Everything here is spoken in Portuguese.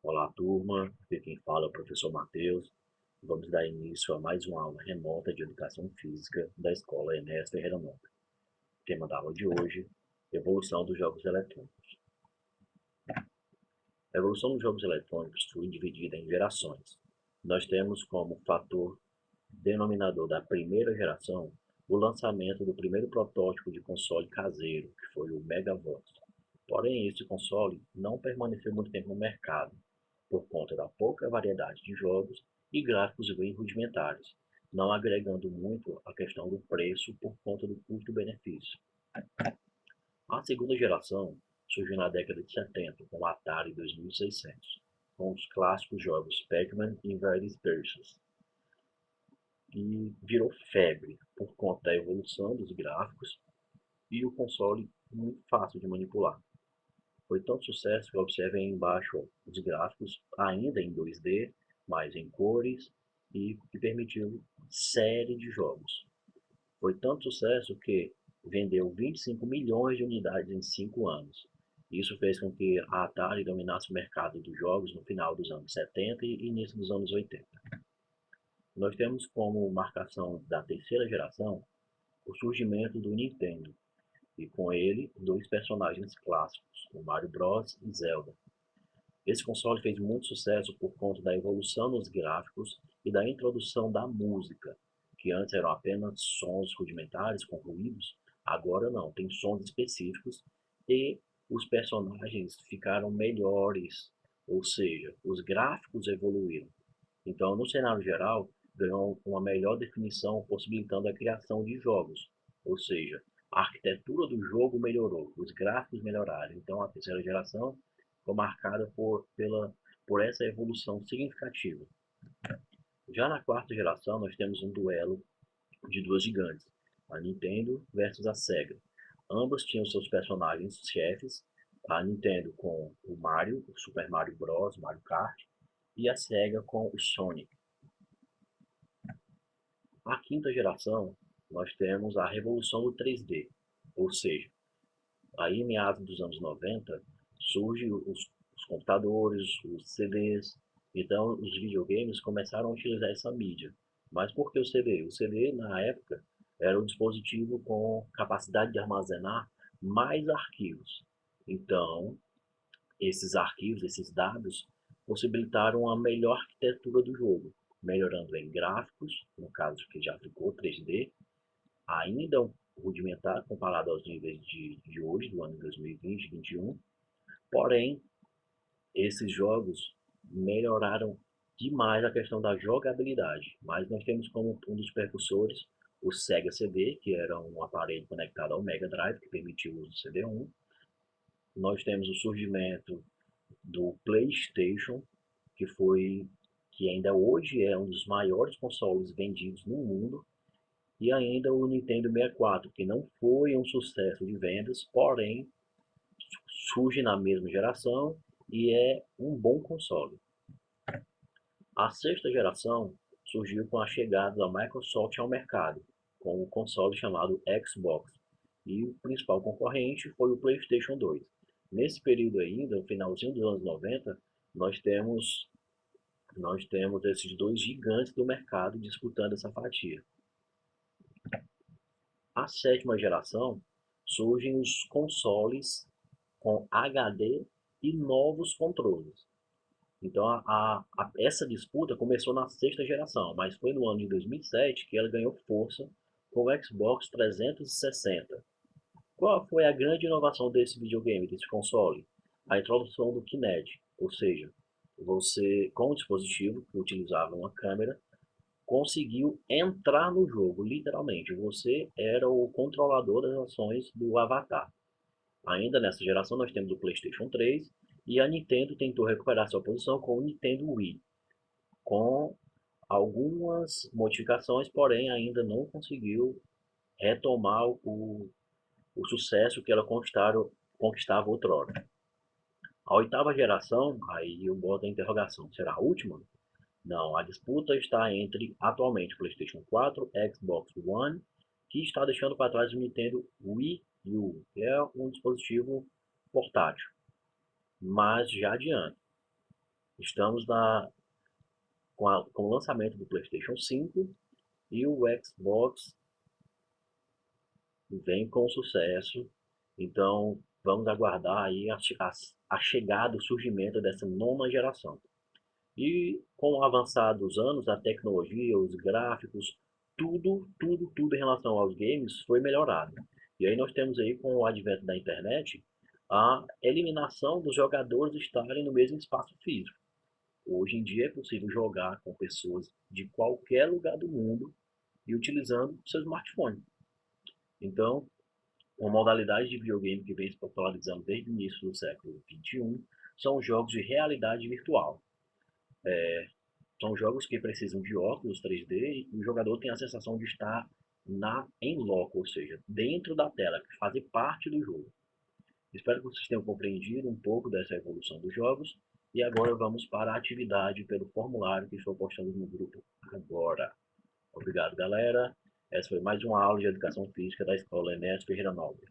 Olá, turma. Aqui quem fala é o professor Matheus. Vamos dar início a mais uma aula remota de educação física da Escola Ernesto Ferreira Mota. O tema da aula de hoje: evolução dos jogos eletrônicos. A evolução dos jogos eletrônicos foi dividida em gerações. Nós temos como fator denominador da primeira geração o lançamento do primeiro protótipo de console caseiro, que foi o Megavox. Porém, esse console não permaneceu muito tempo no mercado, por conta da pouca variedade de jogos e gráficos bem rudimentares, não agregando muito a questão do preço por conta do custo-benefício. A segunda geração surgiu na década de 70 com o Atari 2600, com os clássicos jogos Pac-Man e Invader Species, e virou febre por conta da evolução dos gráficos e o console muito fácil de manipular. Foi tanto sucesso que observem aí embaixo os gráficos ainda em 2D, mas em cores, e que permitiu série de jogos. Foi tanto sucesso que vendeu 25 milhões de unidades em 5 anos. Isso fez com que a Atari dominasse o mercado dos jogos no final dos anos 70 e início dos anos 80. Nós temos como marcação da terceira geração o surgimento do Nintendo, e com ele dois personagens clássicos, o Mario Bros. E Zelda. Esse console fez muito sucesso por conta da evolução nos gráficos e da introdução da música, que antes eram apenas sons rudimentares com ruídos, agora não, tem sons específicos e os personagens ficaram melhores, ou seja, os gráficos evoluíram. Então, no cenário geral, ganhou uma melhor definição, possibilitando a criação de jogos, ou seja, a arquitetura do jogo melhorou, os gráficos melhoraram. Então, a terceira geração foi marcada por essa evolução significativa. Já na quarta geração, nós temos um duelo de duas gigantes, a Nintendo versus a Sega. Ambas tinham seus personagens chefes, a Nintendo com o Mario, o Super Mario Bros, Mario Kart, e a Sega com o Sonic. A quinta geração, nós temos a revolução do 3D, ou seja, aí em meados dos anos 90, surgem os computadores, os CDs, então os videogames começaram a utilizar essa mídia. Mas por que o CD? O CD, na época, era um dispositivo com capacidade de armazenar mais arquivos. Então, esses arquivos, esses dados, possibilitaram a melhor arquitetura do jogo, melhorando em gráficos, no caso que já ficou 3D, ainda rudimentar comparado aos níveis de hoje, do ano 2020, 2021, porém, esses jogos melhoraram demais a questão da jogabilidade, mas nós temos como um dos precursores o Sega CD, que era um aparelho conectado ao Mega Drive, que permitiu o uso do CD-ROM. Nós temos o surgimento do PlayStation, que ainda hoje é um dos maiores consoles vendidos no mundo, e ainda o Nintendo 64, que não foi um sucesso de vendas, porém surge na mesma geração e é um bom console. A sexta geração surgiu com a chegada da Microsoft ao mercado, com o console chamado Xbox, e o principal concorrente foi o PlayStation 2. Nesse período ainda, no finalzinho dos anos 90, nós temos nós temos esses dois gigantes do mercado disputando essa fatia. A sétima geração surgem os consoles com HD e novos controles. Então essa disputa começou na sexta geração, mas foi no ano de 2007 que ela ganhou força com o Xbox 360. Qual foi a grande inovação desse videogame, desse console? A introdução do Kinect, ou seja, você com o dispositivo que utilizava uma câmera conseguiu entrar no jogo, literalmente. Você era o controlador das ações do avatar. Ainda nessa geração nós temos o PlayStation 3 e a Nintendo tentou recuperar sua posição com o Nintendo Wii, com algumas modificações, porém ainda não conseguiu retomar o sucesso que ela conquistava outrora. A oitava geração, aí eu boto a interrogação, será a última? Não, a disputa está entre atualmente PlayStation 4, Xbox One, que está deixando para trás o Nintendo Wii U, que é um dispositivo portátil, mas já adiante. Estamos com o lançamento do PlayStation 5 e o Xbox vem com sucesso. Então, vamos aguardar aí a chegada, o surgimento dessa nona geração. E com o avançar dos anos, a tecnologia, os gráficos, tudo em relação aos games foi melhorado. E aí nós temos aí, com o advento da internet, a eliminação dos jogadores estarem no mesmo espaço físico. Hoje em dia é possível jogar com pessoas de qualquer lugar do mundo e utilizando seu smartphone. Então, uma modalidade de videogame que vem se popularizando desde o início do século XXI são os jogos de realidade virtual. São jogos que precisam de óculos 3D e o jogador tem a sensação de estar em loco, ou seja, dentro da tela, que fazem parte do jogo. Espero que vocês tenham compreendido um pouco dessa evolução dos jogos e agora vamos para a atividade pelo formulário que estou postando no grupo agora. Obrigado, galera. Essa foi mais uma aula de Educação Física da Escola Enéas Ferreira Nobre.